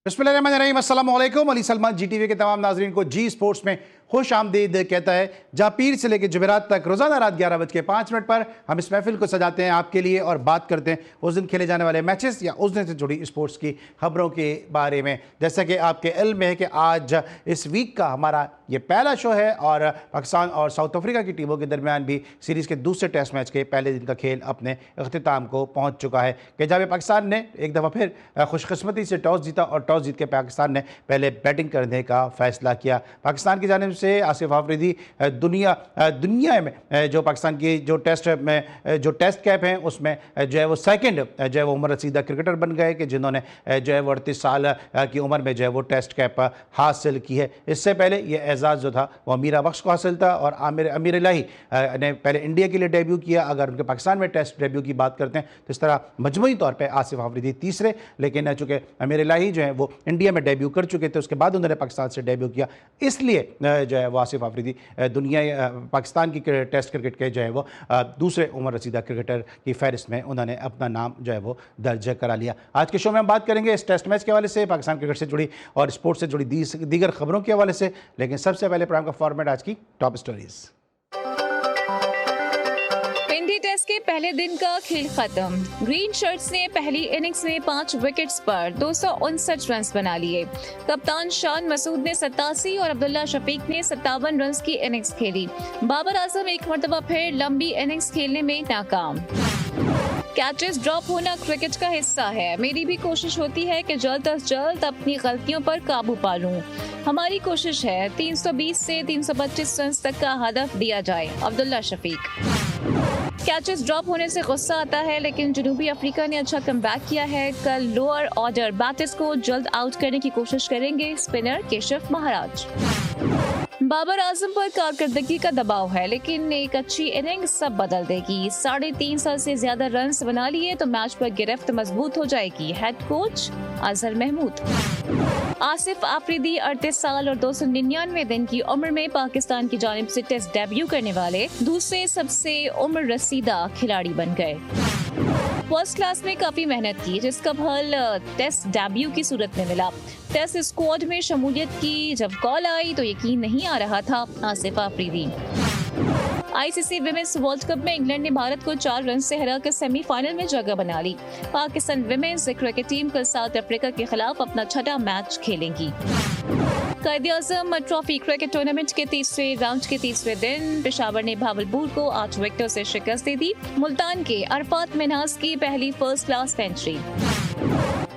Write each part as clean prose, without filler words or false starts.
बिस्मिल्लाहिर्रहमानिर्रहीम, अस्सलाम वालेकुम। अली सलमान GTV के तमाम नाजरीन को जी स्पोर्ट्स में खुश आमदीद कहता है, जहाँ पीर से लेकर जुमेरात तक रोज़ाना रात 11:05 पर हम इस महफिल को सजाते हैं आपके लिए और बात करते हैं उस दिन खेले जाने वाले मैचेस या उस दिन से जुड़ी स्पोर्ट्स की खबरों के बारे में। जैसा कि आपके इल्म में है कि आज इस वीक का हमारा ये पहला शो है और पाकिस्तान और साउथ अफ्रीका की टीमों के दरमियान भी सीरीज़ के दूसरे टेस्ट मैच के पहले दिन का खेल अपने अख्तिताम को पहुँच चुका है कि जब पाकिस्तान ने एक दफ़ा फिर खुशकिस्मती से टॉस जीता और टॉस जीत के पाकिस्तान ने पहले बैटिंग करने का फैसला किया। पाकिस्तान की जानिब से आसिफ आफरीदी दुनिया में जो पाकिस्तान की जो टेस्ट कैप हैं उसमें जो है वो सेकंड जो है वो उमर रसीदा क्रिकेटर बन गए कि जिन्होंने जो है वो 38 साल की उम्र में जो है वो टेस्ट कैप हासिल की है। इससे पहले ये एजाज़ जो था वो अमीरा बख्श को हासिल था और अमीर इलाही ने पहले इंडिया के लिए डेब्यू किया। अगर उनके पाकिस्तान में टेस्ट डेब्यू की बात करते हैं तो इस तरह मजमूई तौर पर आसिफ आफरीदी तीसरे, लेकिन चूँकि अमीर इलाही जो है वो इंडिया में डेब्यू कर चुके थे उसके बाद उन्होंने पाकिस्तान से डेब्यू किया, इसलिए जो है वो आसिफ आफरीदी पाकिस्तान की टेस्ट क्रिकेट के जो है वो दूसरे उमर रसीदा क्रिकेटर की फहरिस्त में उन्होंने अपना नाम जो है वो दर्ज करा लिया। आज के शो में हम बात करेंगे इस टेस्ट मैच के हवाले से, पाकिस्तान क्रिकेट से जुड़ी और स्पोर्ट्स से जुड़ी दीगर खबरों के हवाले से, लेकिन सबसे पहले प्रोग्राम का फॉर्मेट आज की टॉप स्टोरीज। इंडी टेस्ट के पहले दिन का खेल खत्म। ग्रीन शर्ट्स ने पहली इनिंग्स में 5 विकेट्स पर 259 रन बना लिए। कप्तान शान मसूद ने 87 और अब्दुल्ला शफीक ने 57 रन की इनिंग्स खेली। बाबर आजम एक मरतबा फिर लंबी इनिंग्स खेलने में नाकाम। कैचेस ड्रॉप होना क्रिकेट का हिस्सा है। मेरी भी कोशिश होती है कि जल्द अज जल्द अपनी गलतियों पर काबू पा लूं। हमारी कोशिश है 320 से 325 रन तक का हदफ दिया जाए। अब्दुल्ला शफीक। कैचेस ड्रॉप होने से गुस्सा आता है, लेकिन जनूबी अफ्रीका ने अच्छा कमबैक किया है। कल लोअर ऑर्डर बैटर्स को जल्द आउट करने की कोशिश करेंगे स्पिनर केशव महाराज। बाबर आजम पर कारकर्दगी का दबाव है, लेकिन एक अच्छी इनिंग सब बदल देगी। 3.5 से ज्यादा रन बना लिए तो मैच पर गिरफ्त मजबूत हो जाएगी। Head coach Azhar Mahmood. आसिफ आफरीदी 38 साल और 299 दिन की उम्र में पाकिस्तान की जानिब से टेस्ट डेब्यू करने वाले दूसरे सबसे उम्र रसीदा खिलाड़ी बन गए। फर्स्ट क्लास में काफी मेहनत की, जिसका फल टेस्ट डेब्यू की सूरत में मिला। टेस्ट स्क्वाड में शमूलियत की जब कॉल आई तो यकीन नहीं आ रहा था। Asif Afridi. ICC women's world cup में इंग्लैंड ने भारत को 4 रन से हराकर सेमीफाइनल में जगह बना ली। पाकिस्तान विमेंस क्रिकेट टीम कल साउथ अफ्रीका के खिलाफ अपना छठा मैच खेलेंगी। कायद-ए-आज़म ट्रॉफी क्रिकेट टूर्नामेंट के तीसरे राउंड के तीसरे दिन पेशावर ने भावलपुर को 8 विकेटों से शिकस्त दे दी। मुल्तान के अरफात मिन्हास की पहली फर्स्ट क्लास सेंचुरी।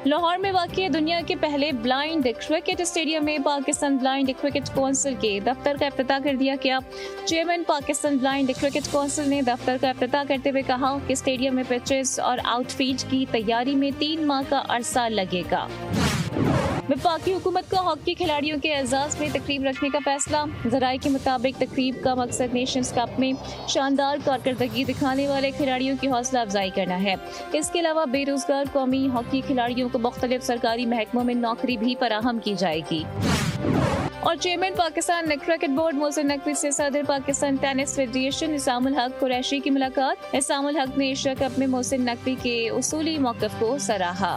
लाहौर में वाक़िए दुनिया के पहले ब्लाइंड क्रिकेट स्टेडियम में पाकिस्तान ब्लाइंड क्रिकेट काउंसिल के दफ्तर का इफ्तिताह कर दिया गया। Chairman Pakistan blind cricket council ने दफ्तर का इफ्तिताह करते हुए कहा कि स्टेडियम में पिचेस और आउटफील्ड की तैयारी में 3 माह का अरसा लगेगा। वफाकी हुकूमत का हॉकी खिलाड़ियों के एजाज में तकरीब रखने का फैसला। ज़राए के मुताबिक तकरीब का मकसद नेशंस कप में शानदार कारकर्दगी दिखाने वाले खिलाड़ियों की हौसला अफजाई करना है। इसके अलावा बेरोजगार कौमी हॉकी खिलाड़ियों को मुख्तलिफ सरकारी महकमों में नौकरी भी फराहम की जाएगी। और chairman Pakistan cricket board Mohsin Naqvi से सदर पाकिस्तान टेनिस फेडरेशन इसामुल हक कुरैशी की मुलाकात। इसामुल हक ने एशिया कप में मोहसिन नकवी के उसूली मौक़िफ़ को सराहा।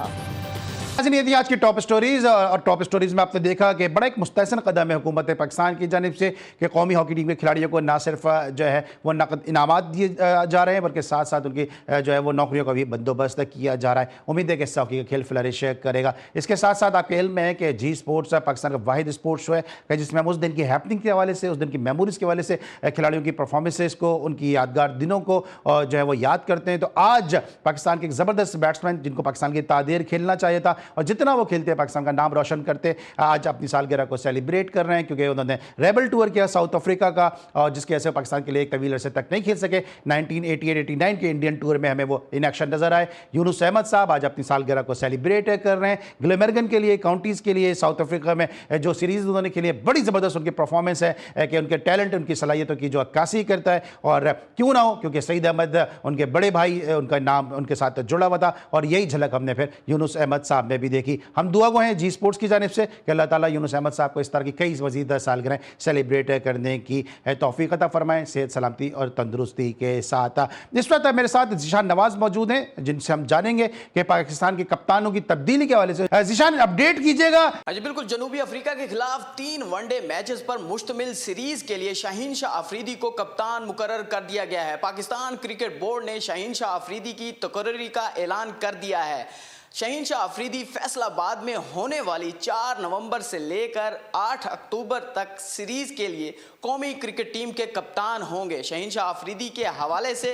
ये थी आज की टॉप स्टोरीज और टॉप स्टोरीज में आपने देखा कि बड़ा एक मुस्तहसन कदम है हुकूमत पाकिस्तान की जानिब से कि कौमी हॉकी टीम के खिलाड़ियों को ना सिर्फ जो है वो नकद इनामात दिए जा रहे हैं बल्कि साथ साथ उनकी जो है वो नौकरियों का भी बंदोबस्त किया जा रहा है। उम्मीद है कि इससे हॉकी का खेल फ्लरिश करेगा। इसके साथ साथ आपके इल्म में है कि जी स्पोर्ट्स पाकिस्तान का वाहिद स्पोर्ट्स शो है जिसमें हम उस दिन की हैपनिंग के हवाले से, उस दिन की मेमोरीज के हवाले से, खिलाड़ियों की परफॉर्मेंसेज को, उनकी यादगार दिनों को जो है वो याद करते हैं। तो आज पाकिस्तान के एक ज़बरदस्त बैट्समैन जिनको पाकिस्तान की तादेर खेलना चाहिए था और जितना वो खेलते पाकिस्तान का नाम रोशन करते, आज अपनी सालगिरह को सेलिब्रेट कर रहे हैं क्योंकि उन्होंने रेबल टूर किया साउथ अफ्रीका का और जिसकी वजह से पाकिस्तान के लिए एक तवील अरसे तक नहीं खेल सके। 1988-89 के इंडियन टूर में हमें वो इन एक्शन नजर आए। यूनुस अहमद साहब आज अपनी सालगिरह को सेलिब्रेट कर रहे हैं। ग्लेमर्गन के लिए, काउंटीज़ के लिए, साउथ अफ्रीका में जो सीरीज़ उन्होंने खेली है बड़ी ज़बरदस्त उनकी परफॉर्मेंस है कि उनके टैलेंट, उनकी सलाहियतों की जो अक्कासी करता है। और क्यों ना हो क्योंकि सईद अहमद उनके बड़े भाई, उनका नाम उनके साथ जुड़ा हुआ था और यही झलक हमने फिर यूनुस अहमद साहब ने भी देखी। हम दुआ गो हैं जी स्पोर्ट्स की जानिब से कि अल्लाह ताला यूनुस अहमद साहब को इस तरह की कई मज़ीद सालगिरह सेलिब्रेट करने की तौफीक अता फरमाएं, सेहत सलामती और तंदुरुस्ती के साथ। इस वक्त मेरे साथ ज़ीशान नवाज मौजूद हैं, जिनसे हम जानेंगे कि पाकिस्तान के कप्तानों की तब्दीली के हवाले से। ज़ीशान, अपडेट कीजिएगा। जी बिल्कुल, जनूबी अफ्रीका के खिलाफ 3 वनडे मैचेस पर मुश्तमिल सीरीज के लिए शाहीन शाह अफरीदी को कप्तान मुकर्रर कर दिया गया है। पाकिस्तान क्रिकेट बोर्ड ने शाहीन शाह अफरीदी की तकर्री का ऐलान कर दिया है। शाहीन शाह अफरीदी फैसलाबाद में होने वाली 4 नवंबर से लेकर 8 अक्टूबर तक सीरीज के लिए कौमी क्रिकेट टीम के कप्तान होंगे। शाहीन शाह अफरीदी के हवाले से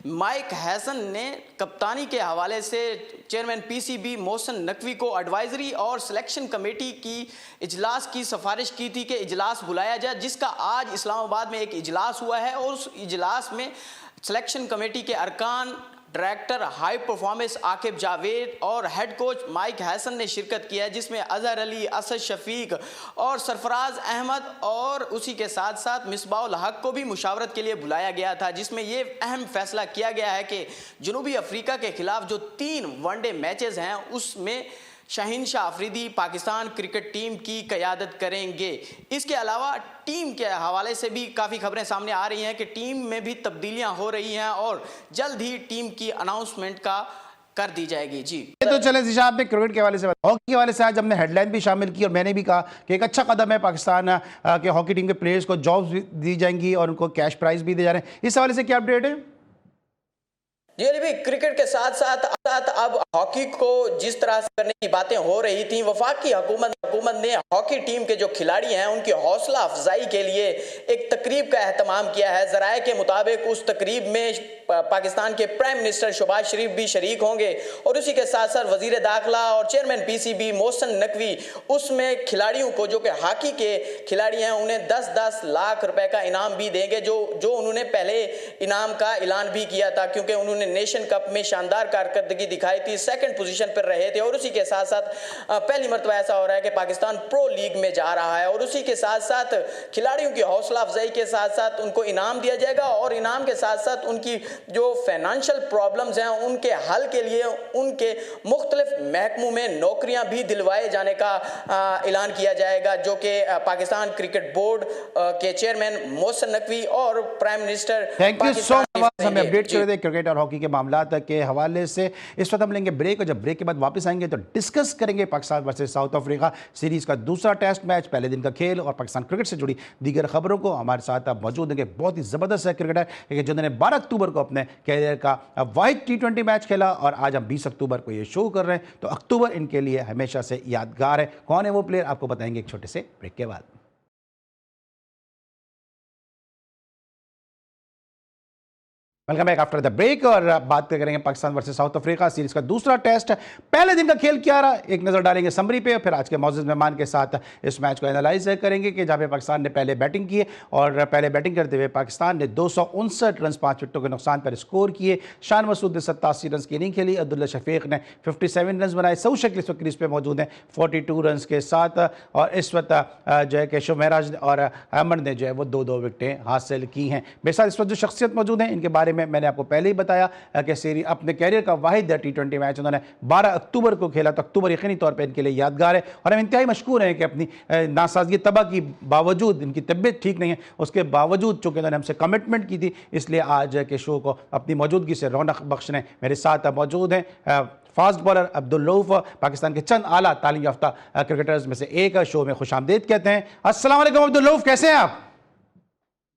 माइक हैसन ने कप्तानी के हवाले से चेयरमैन पीसीबी मोहसिन नकवी को एडवाइजरी और सिलेक्शन कमेटी की इजलास की सिफारिश की थी कि इजलास बुलाया जाए, जिसका आज इस्लामाबाद में एक इजलास हुआ है और उस इजलास में सिलेक्शन कमेटी के अरकान, director high performance Aqib Javed और हेड कोच माइक हैसन ने शिरकत किया है, जिसमें अजहर अली, असद शफीक और सरफराज अहमद और उसी के साथ साथ मिसबाउल हक को भी मुशावरत के लिए बुलाया गया था, जिसमें ये अहम फैसला किया गया है कि जनूबी अफ्रीका के खिलाफ जो 3 वनडे मैचेस हैं उसमें शाहीन शाह अफरीदी पाकिस्तान क्रिकेट टीम की क़यादत करेंगे। इसके अलावा टीम के हवाले से भी काफ़ी खबरें सामने आ रही हैं कि टीम में भी तब्दीलियां हो रही हैं और जल्द ही टीम की अनाउंसमेंट का कर दी जाएगी। जी तो चले ज़ीशान, आपने क्रिकेट के हवाले से, हॉकी के हवाले से आज हमने हेडलाइन भी शामिल की और मैंने भी कहा कि एक अच्छा कदम है पाकिस्तान के हॉकी टीम के प्लेयर्स को जॉब्स भी दी जाएंगी और उनको कैश प्राइज भी दिए जा रहे हैं। इस हवाले से क्या अपडेट है? जी अली भाई, क्रिकेट के साथ साथ अब हॉकी को जिस तरह से करने की बातें हो रही थी, वफाकी हुकूमत ने हॉकी टीम के जो खिलाड़ी हैं उनकी हौसला अफजाई के लिए एक तकरीब का एहतमाम किया है। ज़राए के मुताबिक उस तकरीब में पाकिस्तान के प्राइम मिनिस्टर शहबाज शरीफ भी शरीक होंगे और उसी के साथ साथ वजीर दाखिला और चेयरमैन पीसीबी मोहसिन नकवी उसमें खिलाड़ियों को, जो कि हॉकी के खिलाड़ी हैं, उन्हें 10-10 लाख रुपए का इनाम भी देंगे, जो उन्होंने पहले इनाम का ऐलान भी किया था, क्योंकि उन्होंने नेशन कप में शानदार कारकर्दगी दिखाई थी, 2nd पोजीशन पर रहे थे। और उसी के साथ साथ पहली मरतबा ऐसा हो रहा है कि पाकिस्तान प्रो लीग में जा रहा है और उसी के साथ साथ खिलाड़ियों की हौसला अफजाई के साथ साथ उनको इनाम दिया जाएगा और इनाम के साथ साथ उनकी जो फाइनेंशियल प्रॉब्लम्स हैं उनके हल के लिए उनके मुख्तलिफ महकमों में नौकरियां भी दिलवाए जाने का ऐलान किया जाएगा, जो कि पाकिस्तान क्रिकेट बोर्ड के चेयरमैन मोहसिन नकवी और prime minister. Thank you so much, हमें अपडेट कर रहे थे क्रिकेट और हॉकी के मामला के हवाले से। इस वक्त हम लेंगे ब्रेक और जब ब्रेक के बाद वापस आएंगे तो डिस्कस करेंगे Pakistan versus South Africa series का दूसरा टेस्ट मैच, पहले दिन का खेल और पाकिस्तान क्रिकेट से जुड़ी दीगर खबरों को। हमारे साथ अब मौजूद हैं बहुत ही ज़बरदस्त है क्रिकेटर जिन्होंने 12 अक्टूबर को अपने कैरियर का वाहिद T20 मैच खेला और आज हम 20 अक्टूबर को ये शो कर रहे हैं, तो अक्टूबर इनके लिए हमेशा से यादगार है। कौन है वो प्लेयर, आपको बताएंगे एक छोटे से ब्रेक के बाद। Welcome back after the break और बात करेंगे Pakistan versus South Africa series का दूसरा टेस्ट। पहले दिन का खेल क्या रहा, एक नजर डालेंगे समरी पे, फिर आज के मौजूद मेहमान के साथ इस मैच को एनालाइज करेंगे कि जहां पे पाकिस्तान ने पहले बैटिंग की और पहले बैटिंग करते हुए पाकिस्तान ने 259 रन 5 विकेटों के नुकसान पर स्कोर किए। शान मसूद ने 87 रन की इनिंग खेली, अब्दुल्ला शफीक ने 57 रन बनाए, सऊद शकील इस वक्त क्रीज पे मौजूद हैं 42 रन के साथ और इस वक्त जो है कि शुमेराज और अमन ने जो है वो 2-2 विकेटें हासिल की हैं। मेरे साथ इस वक्त जो शख्सियत मौजूद हैं इनके बारे में मैंने आपको पहले ही बताया कि सीरीज अपने कैरियर का वाहिद T20 मैच उन्होंने 12 अक्टूबर को खेला, तो अक्टूबर यकीनी तौर पे इनके लिए यादगार है और हम इंतहाई मशकूर हैं कि अपनी नासाजगी तबाह की बावजूद, इनकी तबीयत ठीक नहीं है, उसके बावजूद चूंकि उन्होंने हमसे कमिटमेंट की थी, इसलिए आज के शो को अपनी मौजूदगी से रौनक बख्शने मेरे साथ मौजूद हैं फास्ट बॉलर अब्दुल रऊफ, पाकिस्तान के चंद आला तालीम याफ्ता क्रिकेटर्स में से एक। शो में खुशामदीद कहते हैं। अस्सलाम वालेकुम अब्दुल रऊफ, कैसे हैं आप?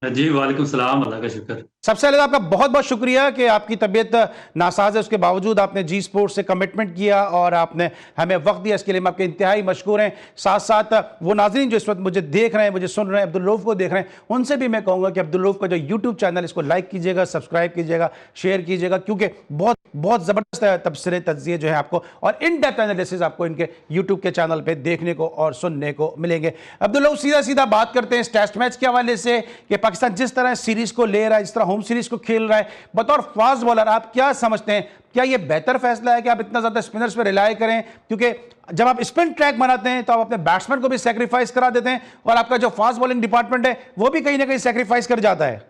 जी वालेकुम सलाम, अल्लाह का शुक्र। सबसे पहले आपका बहुत बहुत शुक्रिया कि आपकी तबीयत नासाज है, उसके बावजूद आपने जी स्पोर्ट्स से कमिटमेंट किया और आपने हमें वक्त दिया, इसके लिए हम आपके इंतहाई मशकूर हैं। साथ साथ वो नाज़रीन जो इस वक्त मुझे देख रहे हैं, मुझे सुन रहे हैं, अब्दुल रऊफ को देख रहे हैं, उनसे भी मैं कहूँगा कि अब्दुल रऊफ का जो यूट्यूब चैनल इसको लाइक कीजिएगा, सब्सक्राइब कीजिएगा, शेयर कीजिएगा, क्योंकि बहुत बहुत ज़बरदस्त तबसरे तज्ज़िये जो है आपको और इन डेप्थ एनालिसिस आपको इनके यूट्यूब के चैनल पर देखने को और सुनने को मिलेंगे। अब्दुल रऊफ, सीधा सीधा बात करते हैं इस टेस्ट मैच के हवाले से कि पाकिस्तान जिस तरह सीरीज को ले रहा है, जिस तरह होम सीरीज को खेल रहा है, बतौर फास्ट बॉलर आप क्या समझते हैं, क्या यह बेहतर फैसला है कि आप इतना ज्यादा स्पिनर्स पर रिलाय करें? क्योंकि जब आप स्पिन ट्रैक बनाते हैं तो आप अपने बैट्समैन को भी सैक्रिफाइस करा देते हैं और आपका जो फास्ट बॉलिंग डिपार्टमेंट है वो भी कहीं ना कहीं सैक्रिफाइस कर जाता है।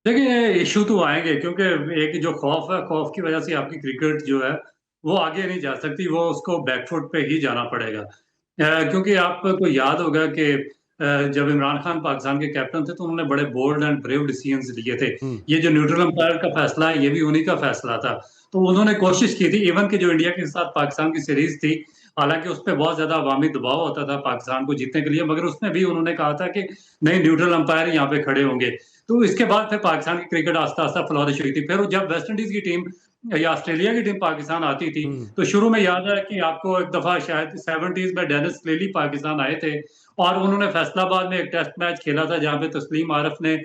देखिए इशू तो आएंगे, क्योंकि एक जो खौफ है, खौफ की वजह से आपकी क्रिकेट जो है वो आगे नहीं जा सकती, वो उसको बैकफुट पे ही जाना पड़ेगा। क्योंकि आपको याद होगा कि जब इमरान खान पाकिस्तान के कैप्टन थे तो उन्होंने बड़े बोल्ड एंड ब्रेव डिसीजंस लिए थे। ये जो न्यूट्रल अंपायर का फैसला है ये भी उन्हीं का फैसला था। तो उन्होंने कोशिश की थी, इवन कि जो इंडिया के साथ पाकिस्तान की सीरीज थी, हालांकि उस पर बहुत ज्यादा अवामी दबाव होता था पाकिस्तान को जीतने के लिए, मगर उसमें भी उन्होंने कहा था कि नहीं, न्यूट्रल अंपायर यहाँ पे खड़े होंगे। तो इसके बाद फिर पाकिस्तान की क्रिकेट आस्ता आस्ता फ्लॉरिश हुई थी। फिर जब वेस्ट इंडीज की टीम या ऑस्ट्रेलिया की टीम पाकिस्तान आती थी तो शुरू में याद है कि आपको एक दफा शायद 70s में डेनिस क्लेली पाकिस्तान आए थे और उन्होंने फैसलाबाद में एक टेस्ट मैच खेला था जहां पे तस्लीम आरफ ने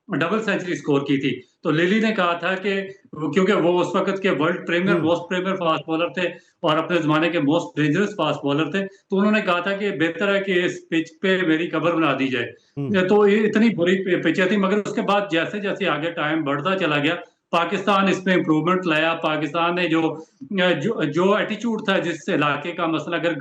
डबल सेंचुरी स्कोर की थी। तो लिली ने कहा था कि क्योंकि वो उस वक्त के world premier most premier fast bowler थे और अपने जमाने के मोस्ट डेंजरस फास्ट बॉलर थे, तो उन्होंने कहा था कि बेहतर है कि इस पिच पे मेरी कब्र बना दी जाए। तो ये इतनी बुरी पिचें थी, मगर उसके बाद जैसे जैसे आगे टाइम बढ़ता चला गया पाकिस्तान इसमें इम्प्रूवमेंट लाया। पाकिस्तान ने जो एटीट्यूड था जिस इलाके का, मसला अगर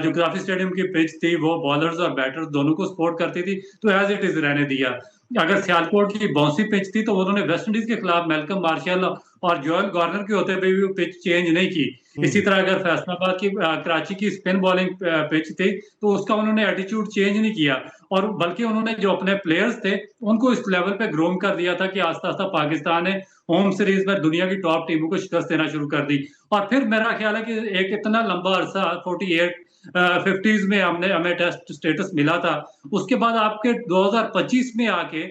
जोग्राफी स्टेडियम की पिच थी वो बॉलर्स और बैटर्स दोनों को सपोर्ट करती थी, तो एज इट इज रहने दिया। अगर सियालकोट की बाउंसी पिच थी तो उन्होंने वेस्ट इंडीज के खिलाफ मेलकम मार्शल और जोएल गॉर्नर के होते हुए भी पिच चेंज नहीं की। इसी तरह अगर फैसलाबाद की कराची की स्पिन बॉलिंग पिच थी तो उसका उन्होंने एटीट्यूड चेंज नहीं किया, और बल्कि उन्होंने जो अपने प्लेयर्स थे उनको इस लेवल पे ग्रूम कर दिया था कि आस्ता आस्ता पाकिस्तान ने होम सीरीज में दुनिया की टॉप टीमों को शिकस्त देना शुरू कर दी। और फिर मेरा ख्याल है कि एक इतना लंबा अरसा 48 50s में हमें टेस्ट स्टेटस मिला था। उसके बाद आपके 2025 में आके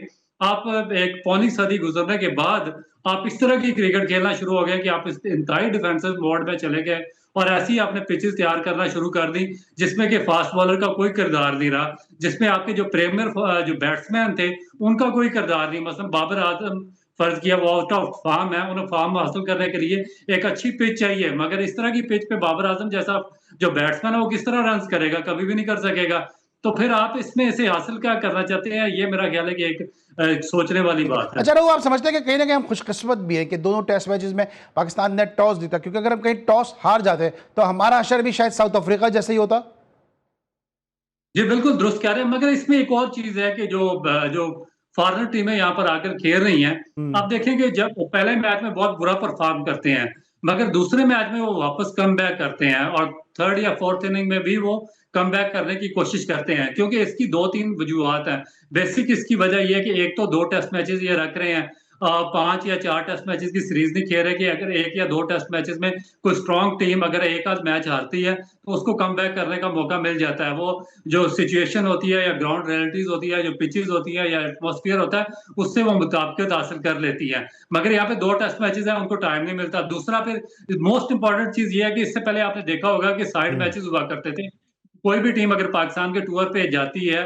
आप एक पौनी सदी गुजरने के बाद आप इस तरह की क्रिकेट खेलना शुरू हो गए कि आप इस इंतहाई डिफेंसिव मोड में चले गए और ऐसे ही आपने पिचेस तैयार करना शुरू कर दी जिसमें कि फास्ट बॉलर का कोई किरदार नहीं रहा, जिसमें आपके जो प्रीमियर जो बैट्समैन थे उनका कोई किरदार नहीं। मतलब बाबर आजम फर्ज किया वो आउट ऑफ फॉर्म है, उन्हें फॉर्म हासिल करने के लिए एक अच्छी पिच चाहिए, मगर इस तरह की पिच पे बाबर आजम जैसा जो बैट्समैन है वो किस तरह रन करेगा, कभी भी नहीं कर सकेगा। तो फिर आप इसमें इसे हासिल क्या करना चाहते हैं, ये मेरा ख्याल है कि एक सोचने वाली बात है। अच्छा रघु, आप समझते हैं कि कहीं ना कहीं हम खुशकिस्मत भी है कि दोनों टेस्ट मैचेस में पाकिस्तान ने टॉस जीता, क्योंकि अगर हम कहीं टॉस हार जाते तो हमारा असर भी शायद साउथ अफ्रीका जैसे ही होता। जी बिल्कुल दुरुस्त कह रहे हैं, मगर इसमें एक और चीज है कि जो फॉरेनर टीमें यहाँ पर आकर खेल रही हैं, आप देखेंगे जब पहले मैच में बहुत बुरा परफॉर्म करते हैं मगर दूसरे मैच में वो वापस कम बैक करते हैं और थर्ड या फोर्थ इनिंग में भी वो कम बैक करने की कोशिश करते हैं, क्योंकि इसकी 2-3 वजूहत हैं। बेसिक इसकी वजह यह है कि एक तो 2 टेस्ट मैचेस ये रख रहे हैं, 5 या 4 टेस्ट मैचेस की सीरीज नहीं खेल रहे कि अगर 1 या 2 टेस्ट मैचेस में कोई स्ट्रॉन्ग टीम अगर एक आध मैच हारती है तो उसको कम बैक करने का मौका मिल जाता है। वो जो सिचुएशन होती है या ग्राउंड रियलिटीज होती है, जो पिचेस होती है या एटमॉस्फेयर होता है, उससे वो मुताबिकत हासिल कर लेती है। मगर यहाँ पे 2 टेस्ट मैचेस हैं, उनको टाइम नहीं मिलता। दूसरा फिर मोस्ट इंपॉर्टेंट चीज ये है कि इससे पहले आपने देखा होगा कि साइड मैचेस हुआ करते थे। कोई भी टीम अगर पाकिस्तान के टूर पे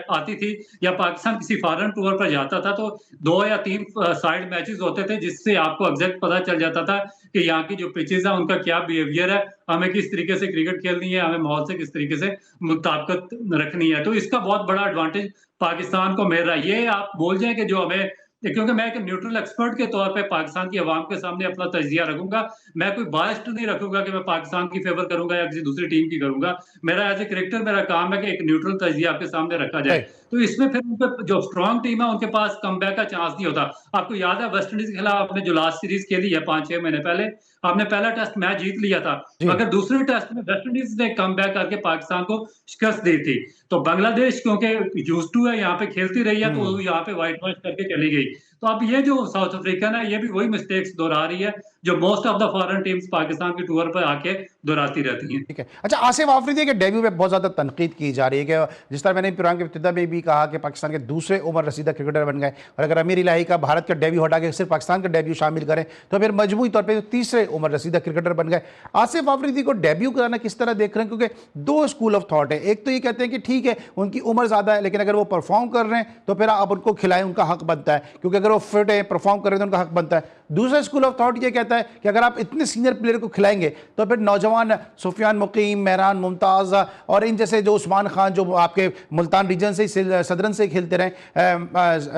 आती थी या पाकिस्तान किसी फॉरेन टूर पर जाता था तो 2 या 3 साइड मैचेस होते थे जिससे आपको एग्जैक्ट पता चल जाता था कि यहाँ की जो पिचेस है उनका क्या बिहेवियर है, हमें किस तरीके से क्रिकेट खेलनी है, हमें माहौल से किस तरीके से मुताबिकत रखनी है। तो इसका बहुत बड़ा एडवांटेज पाकिस्तान को मिल रहा है। ये आप बोल जाए कि जो हमें, क्योंकि मैं एक न्यूट्रल एक्सपर्ट के तौर पे पाकिस्तान की आवाम के सामने अपना तजिया रखूंगा, मैं कोई बायस्ड नहीं रखूंगा कि मैं पाकिस्तान की फेवर करूंगा या किसी दूसरी टीम की करूंगा। मेरा एज ए क्रिकेटर मेरा काम है कि एक न्यूट्रल तजिया आपके सामने रखा जाए। तो इसमें फिर उनके जो स्ट्रॉन्ग टीम है उनके पास कमबैक का चांस नहीं होता। आपको याद है वेस्ट इंडीज के खिलाफ आपने जो लास्ट सीरीज खेली है 5-6 महीने पहले, आपने पहला टेस्ट मैच जीत लिया था, मगर दूसरे टेस्ट में वेस्ट इंडीज ने कमबैक करके पाकिस्तान को शिकस्त दी थी। तो बांग्लादेश क्योंकि यूज्ड टू है यहाँ पे खेलती रही है तो यहाँ पे व्हाइट वॉश करके चली गई। तो अब ये जो साउथ अफ्रीकन है ये भी वही मिस्टेक्स दोहरा रही है जो most of the foreign teams Pakistan के टूर पर आके दोहराती रहती हैं। ठीक है। अच्छा, आसिफ आफरीदी के डेब्यू पे बहुत ज़्यादा तनकीद की जा रही है कि जिस तरह मैंने प्रोग्राम के इब्तिदा में भी कहा कि पाकिस्तान के दूसरे उम्र रसीदा क्रिकेटर बन गए, और अगर अमीर इलाही का भारत का डेब्यू हटा के सिर्फ पाकिस्तान का डेब्यू शामिल करें तो फिर मजमूई तौर पर तीसरे उम्र रसीदा क्रिकेटर बन गए। आसिफ आफरीदी को डेब्यू कराना किस तरह देख रहे हैं, क्योंकि 2 स्कूल ऑफ थॉट है। एक तो ये कहते हैं कि ठीक है उनकी उम्र ज़्यादा है लेकिन अगर वो परफॉर्म कर रहे हैं तो फिर आप उनको खिलाएं, उनका हक बनता है, क्योंकि अगर वो फिट है परफॉर्म कर रहे हैं तो उनका हक बनता है। दूसरा स्कूल ऑफ थॉट ये कहता है कि अगर आप इतने सीनियर प्लेयर को खिलाएंगे तो फिर नौजवान सुफियान मुकीम, मेहरान मुमताज़ और इन जैसे जो उस्मान खान जो आपके मुल्तान रीजन से सदरन से खेलते रहे,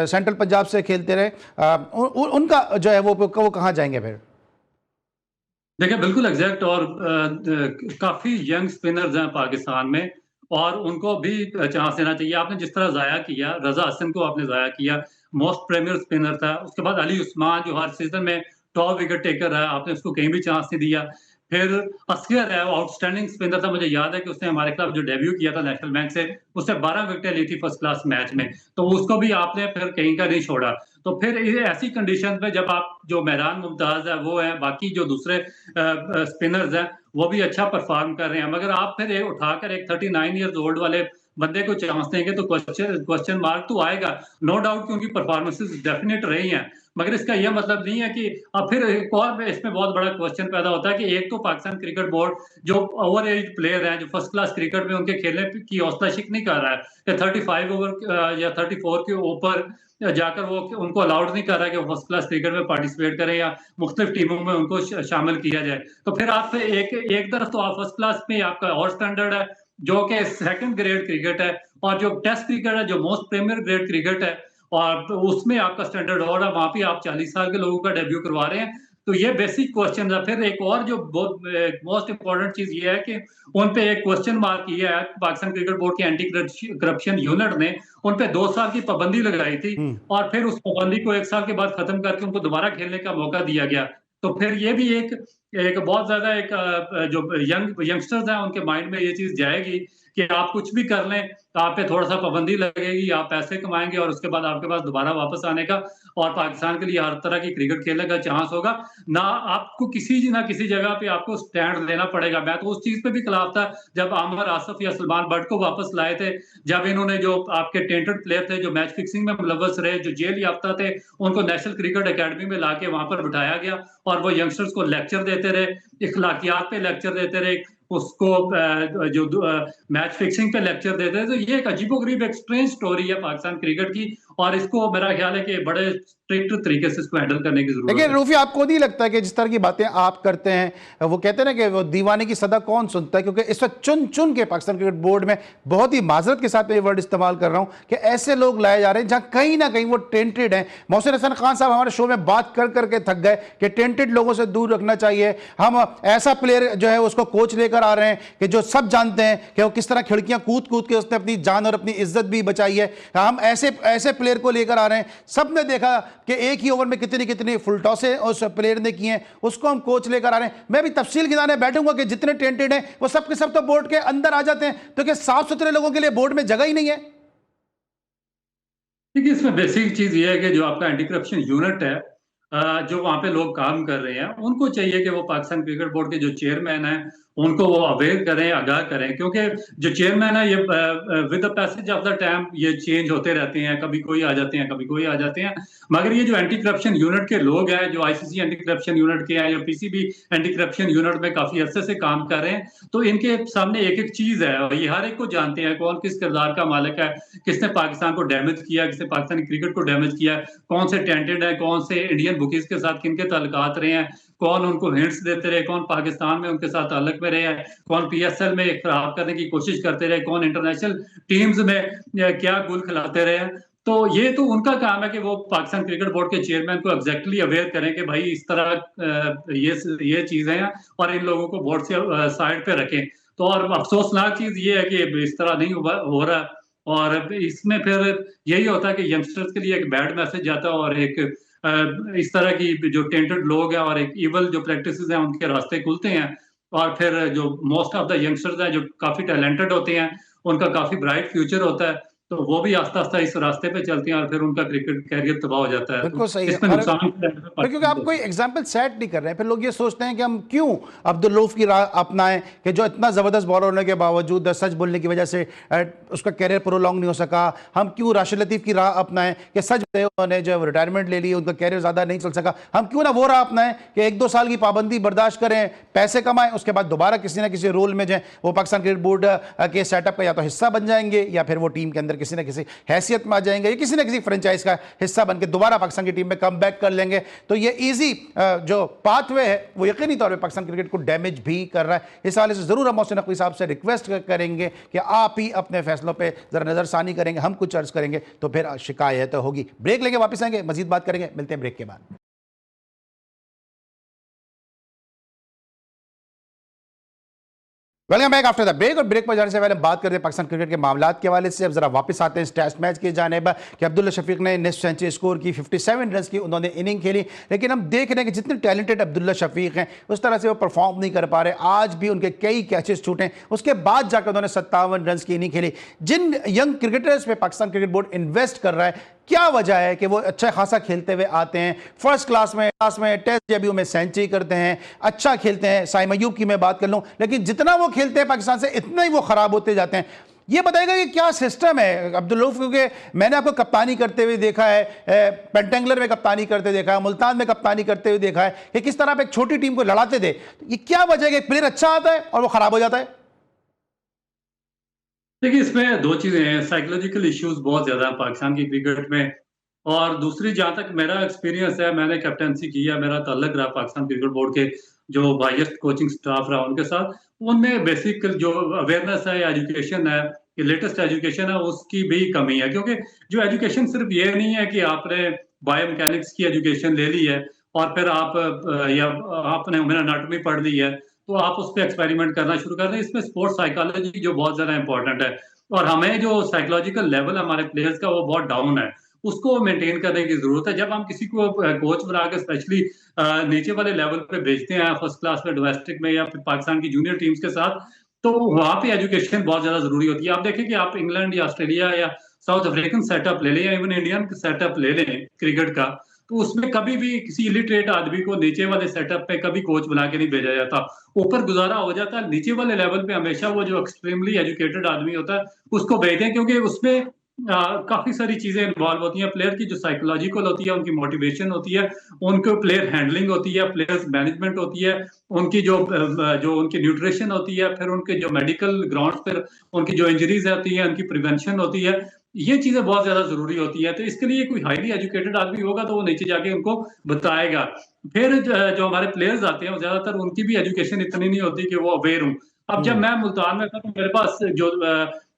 सेंट्रल पंजाब से खेलते रहे, उनका जो है वो कहाँ जाएंगे फिर? देखिए बिल्कुल एग्जैक्ट, और काफी यंग स्पिनर्स हैं पाकिस्तान में और उनको भी चांस देना चाहिए। आपने जिस तरह जाया किया, रजा हसन को आपने जाया किया, मोस्ट प्रीमियर स्पिनर था। उसके बाद अली उस्मान जो हर सीजन में टॉप विकेट टेकर है, आपने उसको कहीं भी चांस नहीं दिया। फिर असगर है, वो आउटस्टैंडिंग स्पिनर था। मुझे याद है कि उसने हमारे खिलाफ जो डेब्यू किया था नेशनल बैंक से, उसने 12 विकेटें ली थी फर्स्ट क्लास मैच में, तो उसको भी आपने फिर कहीं का नहीं छोड़ा। तो फिर ये ऐसी कंडीशन में जब आप जो मेहरान मुमताज है वो है, बाकी जो दूसरे स्पिनर्स हैं वो भी अच्छा परफॉर्म कर रहे हैं, मगर आप फिर उठाकर एक 39 ईयर्स ओल्ड वाले बंदे को चांस देंगे तो क्वेश्चन मार्क तो आएगा। नो डाउट कि उनकी परफॉर्मेंसेस डेफिनेट रही हैं, मगर इसका यह मतलब नहीं है कि अब फिर एक और इसमें बहुत बड़ा क्वेश्चन पैदा होता है कि एक तो पाकिस्तान क्रिकेट बोर्ड जो ओवर एज प्लेयर हैं, जो फर्स्ट क्लास क्रिकेट में उनके खेलने की हौसला शिक नहीं कर रहा है, या 35 ओवर या 34 के ऊपर जाकर वो उनको अलाउड नहीं कर रहा है कि वो फर्स्ट क्लास क्रिकेट में पार्टिसिपेट करें या मुख्तलिफ टीमों में उनको शामिल किया जाए। तो फिर आप एक तरफ तो आप फर्स्ट क्लास में आपका और स्टैंडर्ड है जो कि सेकंड ग्रेड क्रिकेट है, और जो टेस्ट क्रिकेट है जो मोस्ट प्रीमियर ग्रेड क्रिकेट है, और तो उसमें आपका स्टैंडर्ड और है, वहां पे आप 40 साल के लोगों का डेब्यू करवा रहे हैं। तो ये बेसिक क्वेश्चन है। फिर एक और जो बहुत मोस्ट इंपॉर्टेंट चीज ये है कि उन पे एक क्वेश्चन मार्क किया है पाकिस्तान क्रिकेट बोर्ड के एंटी करप्शन यूनिट ने, उन पे 2 साल की पाबंदी लगाई थी, और फिर उस पाबंदी को 1 साल के बाद खत्म करके उनको दोबारा खेलने का मौका दिया गया। तो फिर ये भी एक बहुत ज्यादा एक जो यंगस्टर्स हैं उनके माइंड में ये चीज जाएगी कि आप कुछ भी कर लें तो आप पे थोड़ा सा पाबंदी लगेगी, आप पैसे कमाएंगे और उसके बाद आपके पास दोबारा वापस आने का और पाकिस्तान के लिए हर तरह की क्रिकेट खेलने का चांस होगा ना। आपको किसी ना किसी जगह पे आपको स्टैंड लेना पड़ेगा। मैं तो उस चीज पे भी खिलाफ था जब आमिर आसिफ या सलमान बट को वापस लाए थे, जब इन्होंने जो आपके टेंटेड प्लेयर थे जो मैच फिक्सिंग में मुलव्वस रहे, जो जेल याफ्ता थे, उनको नेशनल क्रिकेट अकेडमी में लाके वहां पर बिठाया गया और वो यंगस्टर्स को लेक्चर देते रहे, इखलाकियात पे लेक्चर देते रहे, उसको जो मैच फिक्सिंग पे लेक्चर देते हैं। तो ये एक अजीबोगरीब एक स्ट्रेंज स्टोरी है पाकिस्तान क्रिकेट की, और इसको मेरा ख्याल है कि बड़े स्ट्रिक्ट तरीके से इसको हैंडल करने की जरूरत है। लेकिन रूफी, आपको नहीं लगता कि जिस तरह की बातें आप करते हैं, वो कहते हैं ना कि वो दीवाने की सदा कौन सुनता है, क्योंकि इस वक्त चुन चुन के पाकिस्तान क्रिकेट बोर्ड में, बहुत ही माजरत के साथ मैं ये वर्ड इस्तेमाल कर रहा हूं, कि ऐसे लोग लाए जा रहे हैं जहां कहीं ना कहीं वो टेंटेड हैं। मोहसिन हसन खान साहब हमारे शो में बात कर करके थक गए कि टेंटेड लोगों से दूर रखना चाहिए, हम ऐसा प्लेयर जो है उसको कोच लेकर आ रहे हैं कि जो सब जानते हैं कि वो किस तरह खिड़कियां कूद कूद के उसने अपनी जान और अपनी इज्जत भी बचाई है, हम ऐसे प्लेयर को लेकर आ रहे हैं। सबने देखा कि एक ही ओवर में कितनी कितनी फुल टॉसें उस प्लेयर ने की हैं, उसको हम कोच लेकर आ रहे हैं। मैं भी तफसील गिनाने बैठूंगा कि जितने टेंटेड हैं वो सब के सब तो बोर्ड के अंदर आ जाते हैं, तो क्या साफ सुथरे लोगों के लिए बोर्ड में जगह ही नहीं है? देखिए, इसमें बेसिक चीज ये है कि जो आपका एंटी करप्शन यूनिट है, जो वहां पे लोग काम कर रहे हैं, उनको चाहिए कि वो पाकिस्तान क्रिकेट बोर्ड के जो चेयरमैन हैं उनको वो अवेयर करें, आगाह करें, क्योंकि जो चेयरमैन है ये with the passage of the time ये चेंज होते रहते हैं, कभी कोई आ जाते हैं, कभी कोई आ जाते हैं। मगर ये जो एंटी करप्शन यूनिट के लोग हैं, जो आईसीसी एंटी करप्शन यूनिट के हैं या पीसीबी एंटी करप्शन यूनिट में काफी अरसे से काम कर रहे हैं, तो इनके सामने एक एक चीज है और ये हर एक को जानते हैं कौन किस किरदार का मालिक है, किसने पाकिस्तान को डैमेज किया, किसने पाकिस्तानी क्रिकेट को डैमेज किया, कौन से टेंटेड है, कौन से इंडियन बुकीज के साथ किनके ताल्लुकात रहे हैं, कौन उनको हिंट्स देते रहे, कौन पाकिस्तान में उनके साथ ताल्लुक में रहे हैं, कौन पीएसएल में खराब करने की कोशिश करते रहे, कौन इंटरनेशनल टीम्स में क्या गुल खिलाते रहे। तो ये तो उनका काम है कि वो पाकिस्तान क्रिकेट बोर्ड के चेयरमैन को एग्जैक्टली अवेयर करें कि भाई इस तरह ये चीजें हैं और इन लोगों को बोर्ड से साइड पे रखें। तो और अफसोसनाक चीज ये है कि इस तरह नहीं हो रहा, और इसमें फिर यही होता है कि यंगस्टर्स के लिए एक बैड मैसेज जाता है और एक इस तरह की जो टेंटेड लोग हैं और एक इवल जो प्रैक्टिसेस हैं उनके रास्ते खुलते हैं, और फिर जो मोस्ट ऑफ द यंगस्टर्स हैं जो काफी टैलेंटेड होते हैं, उनका काफी ब्राइट फ्यूचर होता है, तो वो भी आस्ता आस्ता इस रास्ते पे चलते हैं और फिर उनका क्रिकेट कैरियर तबाह हो जाता है। बिल्कुल सही है। इसमें नुकसान क्योंकि आप कोई एग्जाम्पल सेट नहीं कर रहे हैं, फिर लोग ये सोचते हैं कि हम क्यों अब्दुल रऊफ की राह अपनाएं कि जो इतना ज़बरदस्त बॉलर होने के बावजूद सच बोलने की वजह से उसका कैरियर प्रोलॉन्ग नहीं हो सका, हम क्यों राशिद लतीफ़ की राह अपनाएं कि सच उन्होंने जो रिटायरमेंट ले ली उनका कैरियर ज़्यादा नहीं चल सका, हम क्यों ना वो राह अपनाएं कि 1-2 साल की पाबंदी बर्दाश्त करें, पैसे कमाएं, उसके बाद दोबारा किसी ना किसी रोल में जाएं, वो पाकिस्तान क्रिकेट बोर्ड के सेटअप का या तो हिस्सा बन जाएंगे या फिर वो टीम के अंदर किसी ना किसी हैसियत में आ जाएंगे या किसी ना किसी फ्रेंचाइज का हिस्सा बनकर दोबारा पाकिस्तान की टीम में कम बैक कर लेंगे। तो ये इजी जो पाथवे है वो यकीनी तौर पे पाकिस्तान क्रिकेट को डैमेज भी कर रहा है। इस हाल से जरूर हम मोहसिन नकवी साहब से रिक्वेस्ट करेंगे कि आप ही अपने फैसलों पे जरा नजरसानी करेंगे, हम कुछ अर्ज करेंगे तो फिर शिकायत होगी। ब्रेक लेके वापस आएंगे, मजीद बात करेंगे, मिलते हैं ब्रेक के बाद। Welcome back after the break. और ब्रेक पर जाने से पहले बात करते हैं पाकिस्तान क्रिकेट के मामलात के हवाले से। अब जरा वापस आते हैं इस टेस्ट मैच की जानिब कि अब्दुल्ला शफीक ने निस्फ सेंचुरी स्कोर की, 57 रन की उन्होंने इनिंग खेली, लेकिन हम देख रहे हैं कि जितने टैलेंटेड अब्दुल्ला शफीक हैं उस तरह से वो परफॉर्म नहीं कर पा रहे। आज भी उनके कई कैचेस छूटे, उसके बाद जाकर उन्होंने 57 रन की इनिंग खेली। जिन यंग क्रिकेटर्स पे पाकिस्तान क्रिकेट बोर्ड इन्वेस्ट कर रहा है, क्या वजह है कि वो अच्छा खासा खेलते हुए आते हैं, फर्स्ट क्लास में टेस्ट डेब्यू में सेंचुरी करते हैं, अच्छा खेलते हैं। साइम अय्यूब की मैं बात कर लूं, लेकिन जितना वो खेलते हैं पाकिस्तान से इतना ही वो खराब होते जाते हैं। ये बताएगा कि क्या सिस्टम है अब्दुल्ला, क्योंकि मैंने आपको कप्तानी करते हुए देखा है, पेंटेंगलर में कप्तानी करते देखा है, मुल्तान में कप्तानी करते हुए देखा है कि किस तरह आप एक छोटी टीम को लड़ाते थे। ये क्या वजह है कि एक प्लेयर अच्छा आता है और वो खराब हो जाता है? देखिए, इसमें दो चीजें हैं। साइकोलॉजिकल इश्यूज बहुत ज्यादा है पाकिस्तान की क्रिकेट में, और दूसरी जहां तक मेरा एक्सपीरियंस है, मैंने कैप्टनसी किया, मेरा ताल्लुक रहा पाकिस्तान क्रिकेट बोर्ड के जो बायस्ड कोचिंग स्टाफ रहा उनके साथ, उनमें बेसिक जो अवेयरनेस है, एजुकेशन है, लेटेस्ट एजुकेशन है, उसकी भी कमी है। क्योंकि जो एजुकेशन सिर्फ ये नहीं है कि आपने बायोमैकेनिक्स की एजुकेशन ले ली है और फिर आप या आपने एनाटॉमी पढ़ ली है तो आप उस पर एक्सपेरिमेंट करना शुरू कर दें। इसमें स्पोर्ट्स साइकोलॉजी जो बहुत ज्यादा इंपॉर्टेंट है, और हमें जो साइकोलॉजिकल लेवल हमारे प्लेयर्स का वो बहुत डाउन है, उसको मेंटेन करने की जरूरत है। जब हम किसी को कोच बना के स्पेशली नीचे वाले लेवल पे भेजते हैं, फर्स्ट क्लास में, डोमेस्टिक में या फिर पाकिस्तान की जूनियर टीम्स के साथ, तो वहां पे एजुकेशन बहुत ज्यादा जरूरी होती है। आप देखें कि आप इंग्लैंड या ऑस्ट्रेलिया या साउथ अफ्रीकन सेटअप ले लें या इवन इंडियन सेटअप ले लें क्रिकेट का, तो उसमें कभी भी किसी इलिटरेट आदमी को नीचे वाले सेटअप पे कभी कोच बना के नहीं भेजा जाता। ऊपर गुजारा हो जाता है, नीचे वाले लेवल पे हमेशा वो जो एक्सट्रीमली एजुकेटेड आदमी होता है उसको भेजते हैं, क्योंकि उसमें काफी सारी चीजें इन्वॉल्व होती हैं। प्लेयर की जो साइकोलॉजिकल होती है, उनकी मोटिवेशन होती है, उनको प्लेयर हैंडलिंग होती है, प्लेयर्स मैनेजमेंट होती है, उनकी जो उनकी न्यूट्रिशन होती है, फिर उनके जो मेडिकल ग्राउंड पर उनकी जो इंजरीज होती है, उनकी प्रिवेंशन होती है। ये चीजें बहुत ज्यादा जरूरी होती है। तो इसके लिए कोई हाईली एजुकेटेड आदमी होगा तो वो नीचे जाके उनको बताएगा। फिर जो हमारे प्लेयर्स आते हैं, ज्यादातर उनकी भी एजुकेशन इतनी नहीं होती कि वो अवेयर हूँ। अब जब मैं मुल्तान में था तो मेरे पास जो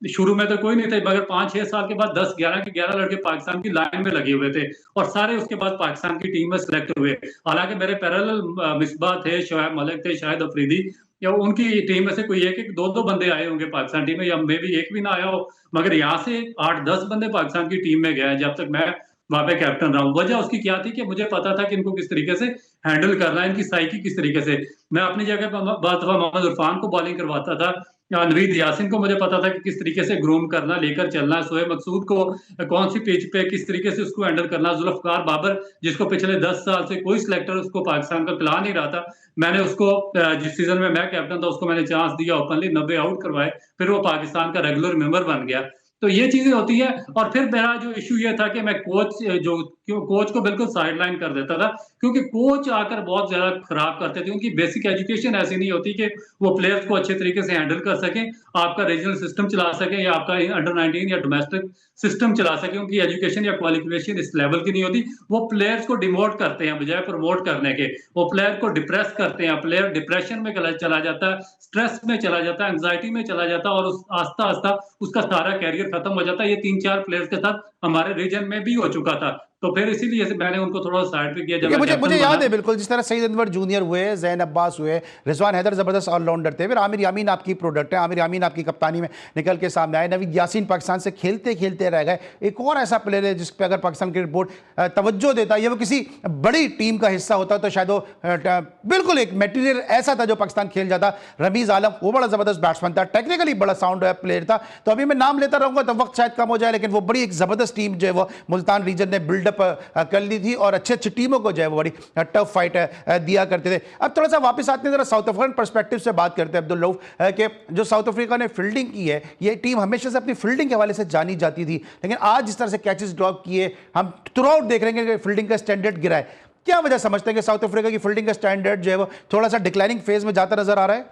शुरू में तो कोई नहीं थे, मगर 5-6 साल के बाद 10-11 के 11 लड़के पाकिस्तान की लाइन में लगे हुए थे, और सारे उसके बाद पाकिस्तान की टीम में सिलेक्ट हुए। हालांकि मेरे पैरेलल मिसबाह थे, शोएब मलिक थे, शाहिद अफरीदी, या उनकी टीम में से कोई एक 2-2 बंदे आए होंगे पाकिस्तान टीम में, या मे भी एक भी ना आया हो, मगर यहाँ से 8-10 बंदे पाकिस्तान की टीम में गए जब तक मैं वहां पे कैप्टन रहा हूँ। वजह उसकी क्या थी कि मुझे पता था कि इनको किस तरीके से हैंडल करना है, इनकी साइकी किस तरीके से। मैं अपनी जगह पर बहुत दफा मोहम्मद इरफान को बॉलिंग करवाता था, नवीद यासिन को मुझे पता था कि किस तरीके से ग्रूम करना, लेकर चलना है, शोएब मकसूद को कौन सी पिच पे किस तरीके से उसको हैंडल करना, जुल्फकार बाबर जिसको पिछले 10 साल से कोई सिलेक्टर उसको पाकिस्तान का खिला नहीं रहा था, मैंने उसको जिस सीजन में मैं कैप्टन था उसको मैंने चांस दिया, ओपनली 90 आउट करवाए, फिर वो पाकिस्तान का रेगुलर मेंबर बन गया। तो ये चीजें होती है। और फिर मेरा जो इशू ये था कि मैं कोच को बिल्कुल साइडलाइन कर देता था, क्योंकि कोच आकर बहुत ज्यादा खराब करते थे। उनकी बेसिक एजुकेशन ऐसी नहीं होती कि वो प्लेयर्स को अच्छे तरीके से हैंडल कर सकें, आपका रीजनल सिस्टम चला सकें या आपका अंडर 19 या डोमेस्टिक सिस्टम चला सके। उनकी एजुकेशन या क्वालिफिकेशन इस लेवल की नहीं होती। वो प्लेयर्स को डिमोट करते हैं बजाय प्रमोट करने के, वो प्लेयर को डिप्रेस करते हैं। प्लेयर डिप्रेशन में चला जाता है, स्ट्रेस में चला जाता है, एंग्जाइटी में चला जाता है, और उस आस्ता आस्ता उसका सारा कैरियर खत्म हो जाता है। ये 3-4 प्लेयर्स के साथ हमारे रीजन में भी हो चुका था। तो फिर इसीलिए मैंने उनको थोड़ा साइड पे किया। जब मुझे याद है बिल्कुल, जिस तरह सईद अनवर जूनियर हुए, जैन अब्बास हुए, रिजवान हैदर जबरदस्त ऑलराउंडर थे, फिर आमिर यामीन आपकी प्रोडक्ट है, आमिर यामीन आपकी कप्तानी में निकल के सामने आए, नवीद यासीन पाकिस्तान से खेलते खेलते रह गए। एक और ऐसा प्लेयर है जिस पे अगर पाकिस्तान क्रिकेट बोर्ड तवज्जो देता या वो किसी बड़ी टीम का हिस्सा होता तो शायद वो बिल्कुल एक मटेरियल ऐसा था जो पाकिस्तान खेल जाता। रमीज आलम, वो बड़ा जबरदस्त बैट्समैन था, टेक्निकली बड़ा साउंड प्लेयर था। तो अभी मैं नाम लेता रहूंगा तो वक्त शायद कम हो जाए, लेकिन वो बड़ी एक जबरदस्त टीम जो है वो मुल्तान रीजन ने बिल्डअप कर ली थी, और अच्छी अच्छी टीमों को जो है वो बड़ी टफ फाइट दिया करते थे। अब थोड़ा सा वापस आते हैं, जरा साउथ अफ्रीकन पर्सपेक्टिव से बात करते हैं अब्दुल रऊफ, कि जो साउथ अफ्रीका ने फील्डिंग की है, ये टीम हमेशा से अपनी फील्डिंग के हवाले से जानी जाती थी, लेकिन आज जिस तरह से कैचेस ड्रॉप किए, हम थ्रू आउट देख रहे हैं कि फील्डिंग का स्टैंडर्ड गिरा है। क्या वजह समझते हैं कि साउथ अफ्रीका की फील्डिंग का स्टैंडर्ड जो है वो थोड़ा सा डिक्लाइनिंग फेज में जाता नजर आ रहा है?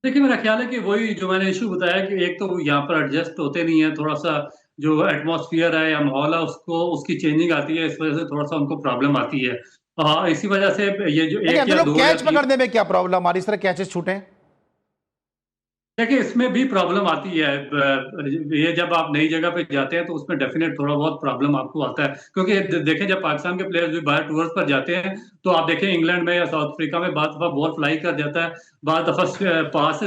देखिए, मेरा ख्याल है कि वही जो मैंने इशू बताया कि एक तो यहाँ पर एडजस्ट होते नहीं है, थोड़ा सा जो एटमॉस्फेयर है या माहौल है उसकी चेंजिंग आती है, इस वजह से थोड़ा सा उनको प्रॉब्लम आती है। इसी वजह से ये जो एक या दो कैच पकड़ने में क्या प्रॉब्लम आ रही, इस तरह कैचेस छूटे? देखिए इसमें भी प्रॉब्लम आती है। ये जब आप नई जगह पे जाते हैं तो उसमें डेफिनेट थोड़ा बहुत प्रॉब्लम आपको आता है, क्योंकि देखें जब पाकिस्तान के प्लेयर्स भी बाहर टूर्स पर जाते हैं तो आप देखें इंग्लैंड में या साउथ अफ्रीका में बाद दफा बॉल फ्लाई कर जाता है, बाद दफा पास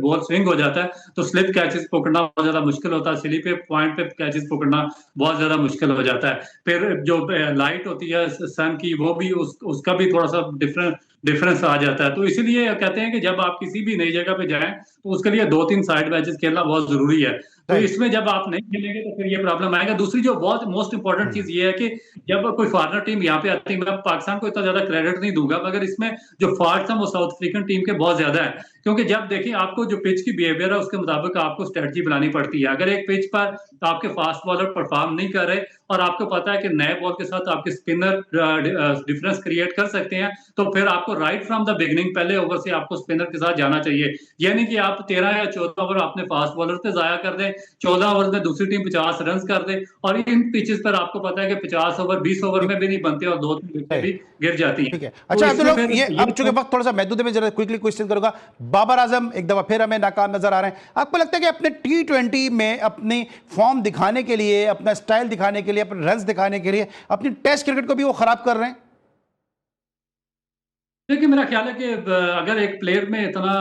बॉल स्विंग हो जाता है, तो स्लिप कैचेस पकड़ना बहुत ज्यादा मुश्किल होता है, स्लिप पॉइंट पे कैचेस पकड़ना बहुत ज्यादा मुश्किल हो जाता है। फिर जो लाइट होती है सन की वो भी उसका भी थोड़ा सा डिफरेंस आ जाता है। तो इसीलिए कहते हैं कि जब आप किसी भी नई जगह पे जाएं तो उसके लिए 2-3 साइड मैचेस खेलना बहुत जरूरी है। तो इसमें जब आप नहीं खेलेंगे तो फिर ये प्रॉब्लम आएगा। दूसरी जो बहुत मोस्ट इंपॉर्टेंट चीज ये है कि जब कोई फॉरेनर टीम यहाँ पे आती है, मैं पाकिस्तान को इतना ज्यादा क्रेडिट नहीं दूंगा, मगर इसमें जो फॉल्ट है वो साउथ अफ्रीकन टीम के बहुत ज्यादा है, क्योंकि जब देखिए आपको जो पिच की बिहेवियर है उसके मुताबिक आपको स्ट्रेटजी बनानी पड़ती है। अगर एक पिच पर आपके फास्ट बॉलर परफॉर्म नहीं कर रहे और आपको पता है कि नए बॉल के साथ आपके स्पिनर डिफरेंस क्रिएट कर सकते हैं, तो फिर आपको राइट फ्रॉम द बिगिनिंग पहले ओवर से आपको स्पिनर के साथ जाना चाहिए। यानी कि आप 13 या 14 ओवर अपने फास्ट बॉलर पे जाया कर दें, 14 ओवर में दूसरी टीम 50 रन कर दे, और इन पिचेस पर आपको पता है कि 50 ओवर 20 ओवर में भी नहीं बनते और 2-3 विकेट भी गिर जाती हैं। ठीक है, अच्छा तो अब्दुल, ये अब चूंकि वक्त थोड़ा सा महदूद है, मैं जरा क्विकली क्वेश्चन करूंगा। बाबर आजम एक दफा फिर हमें नाकाम नजर आ रहे हैं। आपको लगता है कि अपने T20 में अपनी फॉर्म दिखाने के लिए, अपना स्टाइल दिखाने के लिए, अपने रन्स दिखाने के लिए अपनी टेस्ट क्रिकेट को भी वो खराब कर रहे हैं? देखिए मेरा ख्याल है कि अगर एक प्लेयर में इतना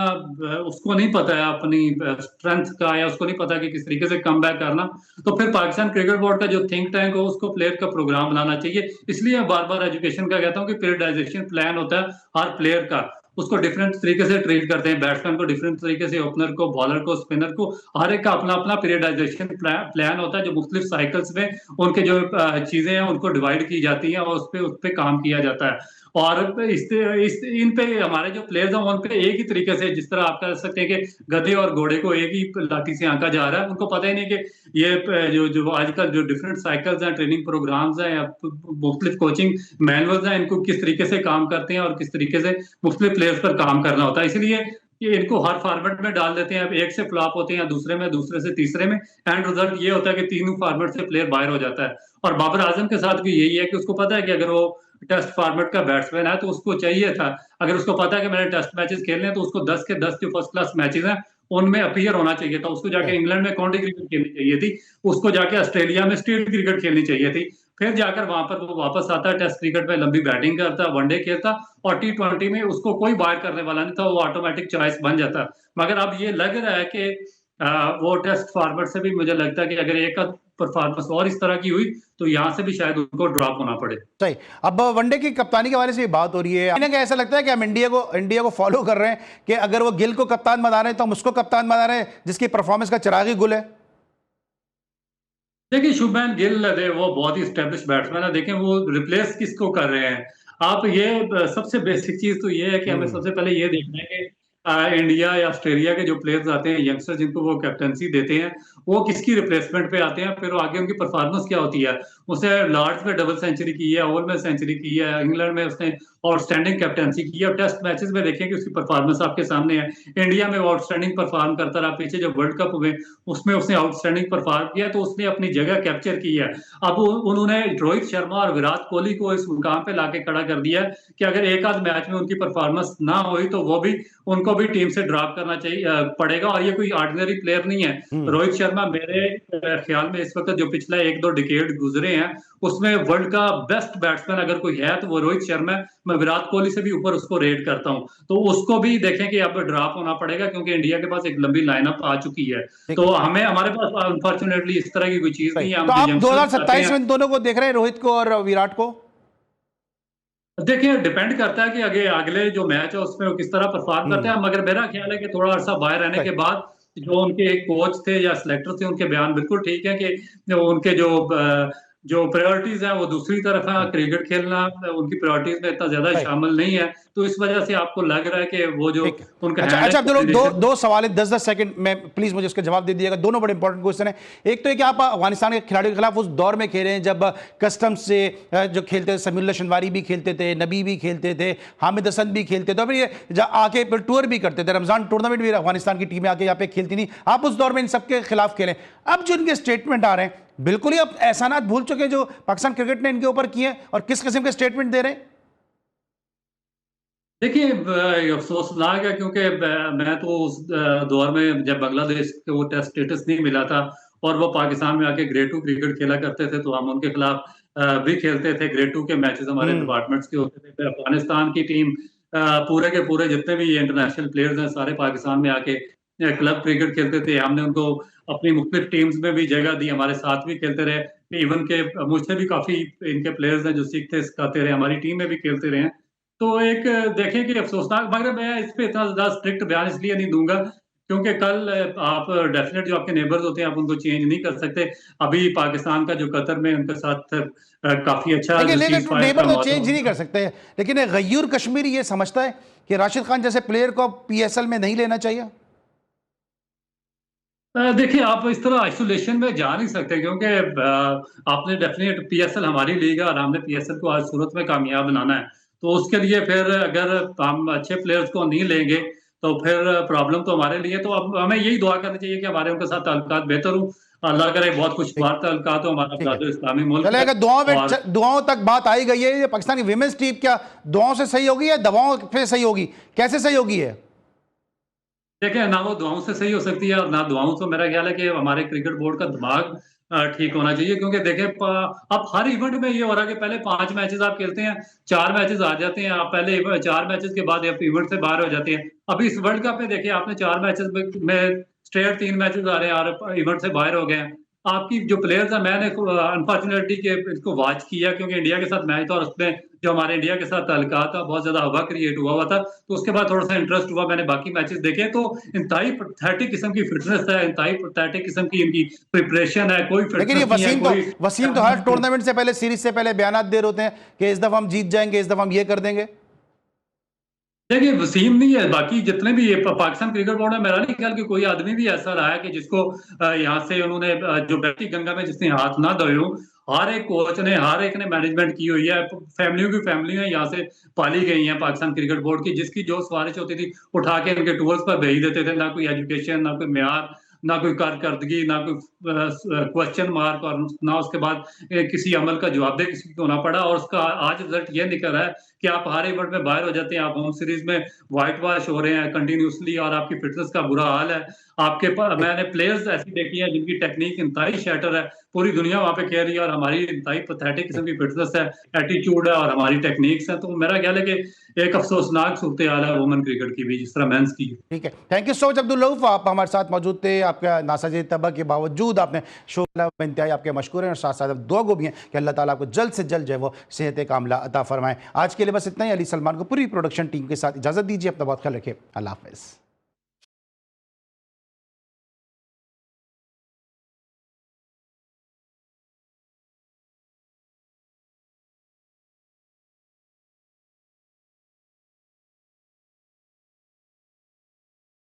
उसको नहीं पता है अपनी स्ट्रेंथ का, या उसको नहीं पता कि किस तरीके से कम बैक करना, तो फिर पाकिस्तान क्रिकेट बोर्ड का जो थिंक टैंक हो उसको प्लेयर का प्रोग्राम बनाना चाहिए। इसलिए मैं बार बार एजुकेशन का कहता हूँ कि पीरियडाइजेशन प्लान होता है हर प्लेयर का, उसको डिफरेंट तरीके से ट्रीट करते हैं, बैट्समैन को डिफरेंट तरीके से, ओपनर को, बॉलर को, स्पिनर को, हर एक का अपना अपना पीरियडाइजेशन प्लान होता है जो मुख्तलिफ साइकिल्स में उनके जो चीजें हैं उनको डिवाइड की जाती हैं और उस पे काम किया जाता है। और इन पे हमारे जो प्लेयर्स हैं उन पे एक ही तरीके से, जिस तरह आप कह सकते हैं कि गधे और घोड़े को एक ही लाठी से आंका जा रहा है, उनको पता ही नहीं कि ये जो आजकल जो डिफरेंट साइकिल्स हैं, ट्रेनिंग प्रोग्राम्स हैं या मुख्तलिफ कोचिंग मैनुअल्स हैं, इनको किस तरीके से काम करते हैं और किस तरीके से मुख्तलिफ प्लेयर्स पर काम करना होता है। इसलिए ये इनको हर फॉर्मेट में डाल देते हैं, एक से फ्लॉप होते हैं, दूसरे में, दूसरे से तीसरे में, एंड रिजल्ट ये होता है कि तीनों फॉर्मेट से प्लेयर बाहर हो जाता है। और बाबर आजम के साथ भी यही है कि उसको पता है कि अगर वो टेस्ट फॉर्मेट का बैट्समैन है तो उसको चाहिए था, अगर उसको पता है कि मैंने टेस्ट मैचेस खेलने हैं तो उसको 10 के 10 जो फर्स्ट क्लास मैचेस हैं उनमें अपीयर होना चाहिए था, उसको जाके इंग्लैंड में काउंटी क्रिकेट खेलनी चाहिए थी, उसको जाके ऑस्ट्रेलिया में स्टेट क्रिकेट खेलनी चाहिए थी, फिर जाकर वहां पर वो वापस आता है, टेस्ट क्रिकेट में लंबी बैटिंग करता, वनडे खेलता, और T20 में उसको कोई बाहर करने वाला नहीं था, वो ऑटोमेटिक चॉइस बन जाता। मगर अब ये लग रहा है कि वो टेस्ट फॉर्मेट से भी मुझे लगता है कि अगर एक परफॉर्मेंस और इस तरह की हुई तो यहाँ से भी शायद उनको ड्रॉप होना पड़े। सही। अब वनडे की कप्तानी के बारे से बात हो रही है, इन्हें ऐसा लगता है कि हम इंडिया को फॉलो कर रहे हैं कि अगर वो गिल को कप्तान बना रहे हैं तो हम उसको कप्तान बना रहे हैं जिसकी परफॉर्मेंस का चिराग ही गुल है। देखिए शुभमैन गिल वो बहुत ही स्टेब्लिश बैट्समैन है, देखें वो रिप्लेस किसको कर रहे हैं। आप ये सबसे बेसिक चीज तो ये है कि हमें सबसे पहले ये देखना है कि इंडिया या ऑस्ट्रेलिया के जो प्लेयर्स आते हैं, यंगस्टर जिनको वो कैप्टनसी देते हैं, वो किसकी रिप्लेसमेंट पे आते हैं, फिर वो आगे उनकी परफॉर्मेंस क्या होती है। उसने लॉर्ड्स में डबल सेंचुरी की है, ओवल में सेंचुरी की है, इंग्लैंड में उसने आउटस्टैंडिंग कैप्टनसी की है, और टेस्ट मैचेस में देखें कि उसकी परफॉर्मेंस आपके सामने है। इंडिया में वो आउटस्टैंडिंग परफॉर्म करता रहा, पीछे जो वर्ल्ड कप हुए उसमें उसने आउटस्टैंडिंग परफॉर्म किया, तो उसने अपनी जगह कैप्चर की है। अब उन्होंने रोहित शर्मा और विराट कोहली को इस मुकाम पे लाके खड़ा कर दिया कि अगर एक आध मैच में उनकी परफॉर्मेंस ना हुई तो वो भी उनको भी टीम से ड्रॉप करना चाहिए पड़ेगा, और ये कोई ऑर्डिनरी प्लेयर नहीं है। रोहित शर्मा मेरे ख्याल में इस वक्त जो पिछला 1-2 डिकेड गुजरे हैं उसमें वर्ल्ड का बेस्ट बैट्समैन अगर कोई है तो वो रोहित शर्मा है। मैं विराट कोहली से भी ऊपर उसको रेट करता हूं, तो उसको भी देखें कि अब ड्रॉप होना पड़ेगा क्योंकि इंडिया के पास एक लंबी लाइनअप आ चुकी है। तो हमारे पास अनफॉर्चुनेटली इस तरह की कोई चीज नहीं है। तो आप 2027 में दोनों को देख रहे हैं, रोहित को और विराट को? देखिए डिपेंड करता है कि अगले जो मैच है उसमें वो किस तरह परफॉर्म करते हैं, मगर मेरा ख्याल है कि थोड़ा अर्सा बाहर रहने के बाद जो उनके कोच थे या सिलेक्टर थे उनके बयान बिल्कुल ठीक है कि उनके जो प्रायोरिटीज हैं वो दूसरी तरफ है, क्रिकेट खेलना उनकी प्रायोरिटीज में इतना ज्यादा शामिल नहीं है, तो इस वजह से आपको लग रहा है कि वो जो उनका अच्छा दो सवाल है 10-10 सेकंड में, प्लीज मुझे उसका जवाब दे दीजिएगा। दोनों बड़े इंपॉर्टेंट क्वेश्चन है। एक तो है कि आप अफगानिस्तान के खिलाड़ियों के खिलाफ उस दौर में खेले हैं जब कस्टम्स से जो खेलते थे, समीउल्लाह शनवारी भी खेलते थे, नबी भी खेलते थे, हामिद हसन भी खेलते थे, फिर ये आके टूर भी करते थे, रमजान टूर्नामेंट भी अफगानिस्तान की टीमें आके यहाँ पे खेलती थी। आप उस दौर में इन सबके खिलाफ खेले, अब जो इनके स्टेटमेंट आ रहे हैं बिल्कुल ही अब एहसानात भूल चुके हैं जो पाकिस्तान क्रिकेट ने इनके ऊपर किए, और किस किस्म के स्टेटमेंट दे रहे हैं। देखिए अफसोसनाक है क्योंकि मैं तो उस दौर में जब बांग्लादेश को वो टेस्ट स्टेटस नहीं मिला था और वो पाकिस्तान में आके ग्रेड 2 क्रिकेट खेला करते थे, तो हम उनके खिलाफ भी खेलते थे। ग्रेड 2 के मैचेस हमारे हम्म। डिपार्टमेंट्स के होते थे। फिर अफगानिस्तान की टीम पूरे के पूरे जितने भी इंटरनेशनल प्लेयर्स हैं सारे पाकिस्तान में आके क्लब क्रिकेट खेलते थे। हमने उनको अपनी मुख्तलिफ टीम्स में भी जगह दी, हमारे साथ भी खेलते रहे। इवन के मुझसे भी काफी इनके प्लेयर्स हैं जो सीखते सिखाते रहे, हमारी टीम में भी खेलते रहे। तो एक देखें कि अफसोसनाक, मगर मैं इस पे इतना ज़्यादा स्ट्रिक्ट बयान इसलिए नहीं दूँगा क्योंकि कल आप डेफ़िनेट जो आपके नेबर्स होते हैं आप उनको चेंज नहीं कर सकते। अभी पाकिस्तान का जो कतर में उनके साथ काफ़ी अच्छा लेकिन जो लेकिन सीज़ फायर का नेबर तो मौसम। चेंज नहीं कर सकते हैं, लेकिन एक गयूर कश्मीरी ये समझता है कि राशिद खान जैसे प्लेयर को पीएसएल में नहीं लेना चाहिए। देखिए आप इस तरह आइसोलेशन में जा नहीं सकते क्योंकि आपने डेफिनेट पीएसएल हमारी लीग है और हमने पीएसएल को आज सूरत में कामयाब बनाना है। तो उसके लिए फिर अगर हम अच्छे प्लेयर्स को नहीं लेंगे तो फिर प्रॉब्लम तो हमारे लिए। तो अब हमें यही दुआ करनी चाहिए कि हमारे उनके साथ ताल्लुकात बेहतर हों। अल्लाह करे बहुत ठीक खुशगवार ताल्लुकात हो, हमारा ठीक है, बरादर इस्लामी मुल्क चले है। अगर और दुआओं तक बात आई गई है, ये पाकिस्तान की विमेंस टीम क्या दुआओं से सही होगी या दवाओं पे सही होगी, कैसे सही होगी है? देखिए ना वो दुआओं से सही हो सकती है और ना दुआओं से। मेरा ख्याल है कि हमारे क्रिकेट बोर्ड का दिमाग ठीक होना चाहिए क्योंकि देखिए अब हर इवेंट में ये हो रहा है कि पहले 5 मैचेस आप खेलते हैं, 4 मैचेस आ जाते हैं, आप पहले 4 मैचेस के बाद आप इवेंट से बाहर हो जाते हैं। अभी इस वर्ल्ड कप में देखिए आपने 4 मैचेस में स्ट्रेट 3 मैचेस आ रहे हैं और इवेंट से बाहर हो गए हैं। आपकी जो प्लेयर्स हैं, मैंने अनफॉर्चुनेटली के इसको वॉच किया क्योंकि इंडिया के साथ मैच था और उसमें जो हमारे इंडिया के साथ ताल्लुकात था बहुत ज़्यादा हवा क्रिएट हुआ था। तो उसके बाद थोड़ा-सा इंटरेस्ट हुआ, मैंने बाकी मैचेस देखे तो इंतहाई पैथेटिक किस्म की फिटनेस है, इंतहाई पैथेटिक किस्म की इनकी प्रिपरेशन है, कोई लेकिन ये फिटनेस नहीं है, कोई वसीम तो हर टूर्नामेंट से पहले, सीरीज से पहले बयान दे रहे होते हैं कि इस दफा हम जीत जाएंगे, इस दफा हम ये कर देंगे। देखिए वसीम नहीं है, बाकी जितने भी ये पाकिस्तान क्रिकेट बोर्ड है, मेरा नहीं ख्याल कि कोई आदमी भी ऐसा रहा है कि जिसको यहाँ से उन्होंने जो बैठी गंगा में जिसने हाथ ना धोए हो। हर एक कोच ने, हर एक ने मैनेजमेंट की हुई है। फैमिलियों की फैमिलियां यहाँ से पाली गई हैं पाकिस्तान क्रिकेट बोर्ड की, जिसकी जो सिफारिश होती थी उठा के इनके टूर्स पर भेज देते थे। ना कोई एजुकेशन, ना कोई मेयार, ना कोई कारकर्दगी, ना कोई क्वेश्चन मार्क और ना उसके बाद किसी अमल का जवाबदेह किसी को होना पड़ा। और उसका आज रिजल्ट ये निकल रहा है कि आप हर इवेंट में बाहर हो जाते हैं, आप होम सीरीज में व्हाइट वॉश हो रहे हैं कंटिन्यूसली और आपकी फिटनेस का बुरा हाल है। आपके पास मैंने प्लेयर्स ऐसी देखी है जिनकी टेक्निक इंतहाई शैटर है, पूरी दुनिया वहां पे खेल रही है और हमारी इंतहाई पैथेटिक किस्म की फिटनेस है, एटीट्यूड है और हमारी टेक्निक्स है। तो मेरा ख्याल है कि एक अफसोसनाक सूरत हाल है वुमेन क्रिकेट की भी, जिस तरह मेंस की। ठीक है, thank you so much Abdul Rauf, आप हमारे साथ मौजूद थे। आपका नासाजिद तबा के बावजूद आपने शो में इंतहाई आपके मशकूर हैं और साथ साथ दुआ गो भी हैं कि अल्लाह ताला आपको जल्द से जल्द जो है वो सेहत कामला अता फरमाएं। आज के लिए बस इतना ही। अली सलमान को पूरी प्रोडक्शन टीम के साथ इजाज़त दीजिए, अपना बहुत ख्याल रखिए। अल्लाह हाफ़िज़।